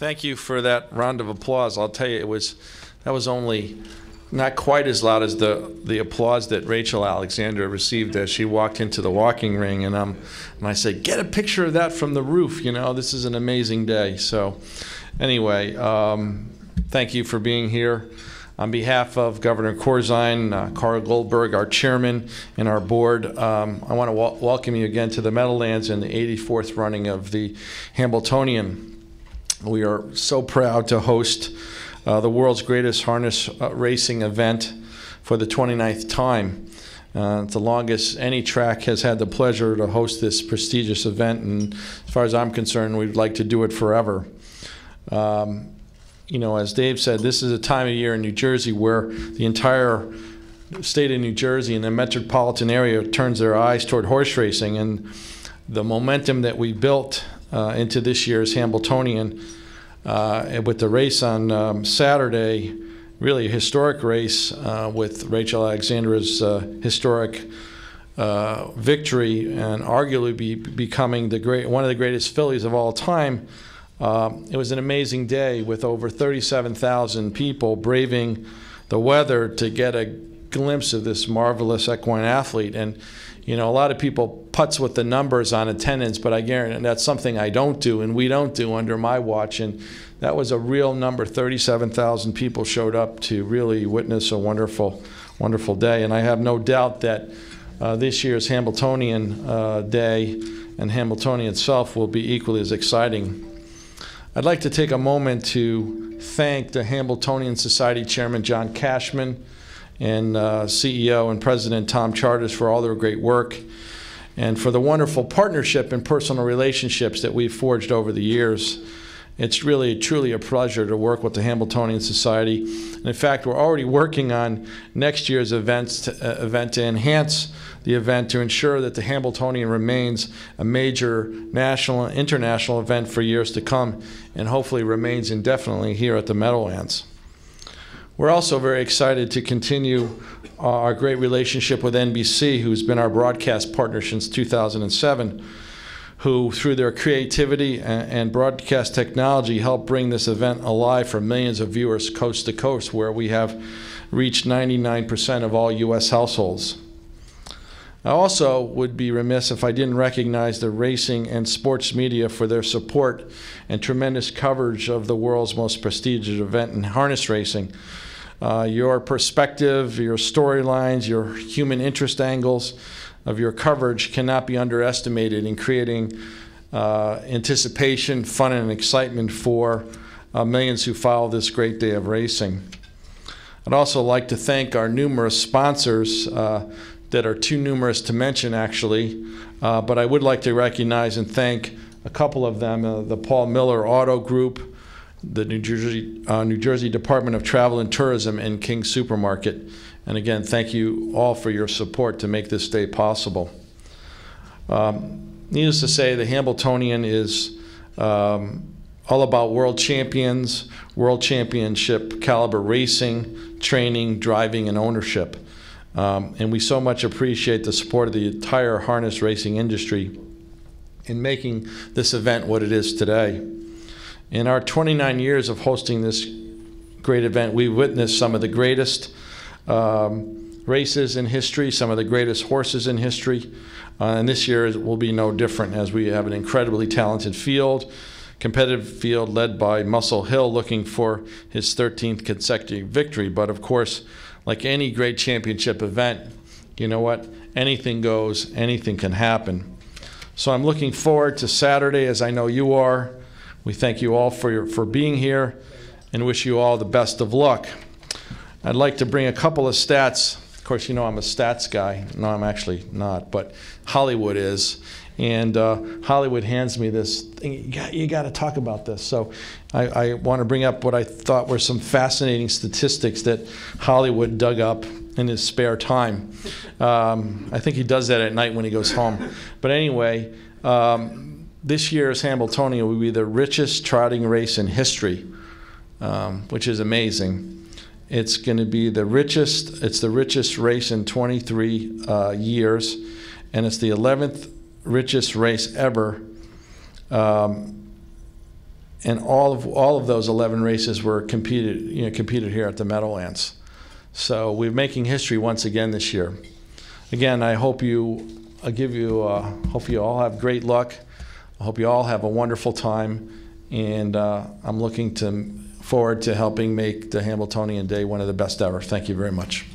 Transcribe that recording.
Thank you for that round of applause. I'll tell you, that was only not quite as loud as the applause that Rachel Alexandra received as she walked into the walking ring, and I said, "Get a picture of that from the roof. You know, this is an amazing day." So, anyway, thank you for being here. On behalf of Governor Corzine, Carl Goldberg, our chairman, and our board, I want to welcome you again to the Meadowlands in the 84th running of the Hambletonian. We are so proud to host the world's greatest harness racing event for the 29th time. It's the longest any track has had the pleasure to host this prestigious event, and as far as I'm concerned, we'd like to do it forever. You know, as Dave said, this is a time of year in New Jersey where the entire state of New Jersey and the metropolitan area turns their eyes toward horse racing, and the momentum that we built into this year's Hambletonian with the race on Saturday, really a historic race with Rachel Alexandra's historic victory and arguably becoming one of the greatest fillies of all time. It was an amazing day with over 37,000 people braving the weather to get a glimpse of this marvelous equine athlete. And you know, a lot of people putz with the numbers on attendance, but I guarantee that's something I don't do and we don't do under my watch. And that was a real number. 37,000 people showed up to really witness a wonderful, wonderful day. And I have no doubt that this year's Hambletonian Day and Hambletonian itself will be equally as exciting. I'd like to take a moment to thank the Hambletonian Society Chairman John Cashman and CEO and President Tom Charters for all their great work and for the wonderful partnership and personal relationships that we've forged over the years. It's really, truly a pleasure to work with the Hambletonian Society. And in fact, we're already working on next year's event to enhance the event to ensure that the Hambletonian remains a major national and international event for years to come and hopefully remains indefinitely here at the Meadowlands. We're also very excited to continue our great relationship with NBC, who's been our broadcast partner since 2007, who, through their creativity and broadcast technology, helped bring this event alive for millions of viewers coast to coast, where we have reached 99% of all U.S. households. I also would be remiss if I didn't recognize the racing and sports media for their support and tremendous coverage of the world's most prestigious event in harness racing. Your perspective, your storylines, your human interest angles of your coverage cannot be underestimated in creating anticipation, fun, and excitement for millions who follow this great day of racing. I'd also like to thank our numerous sponsors that are too numerous to mention, actually, but I would like to recognize and thank a couple of them, the Paul Miller Auto Group, the New Jersey Department of Travel and Tourism, and King Supermarket. And again, thank you all for your support to make this day possible. Needless to say, the Hambletonian is all about world champions, world championship caliber racing, training, driving, and ownership. And we so much appreciate the support of the entire harness racing industry in making this event what it is today. In our 29 years of hosting this great event, we've witnessed some of the greatest races in history, some of the greatest horses in history, and this year will be no different, as we have an incredibly talented field, competitive field led by Muscle Hill, looking for his 13th consecutive victory. But of course, like any great championship event, you know what? Anything goes, anything can happen. So I'm looking forward to Saturday, as I know you are. We thank you all for being here and wish you all the best of luck. I'd like to bring a couple of stats. Of course, you know I'm a stats guy. No, I'm actually not, but Hollywood is. And Hollywood hands me this thing. You got to talk about this. So I want to bring up what I thought were some fascinating statistics that Hollywood dug up in his spare time. I think he does that at night when he goes home. But anyway, this year's Hambletonian will be the richest trotting race in history, which is amazing. It's going to be the richest. It's the richest race in 23 years, and it's the 11th richest race ever and all of those 11 races were competed here at the Meadowlands. So we're making history once again this year. Again, I hope you all have great luck. I hope you all have a wonderful time, and I'm looking forward to helping make the Hambletonian Day one of the best ever. Thank you very much.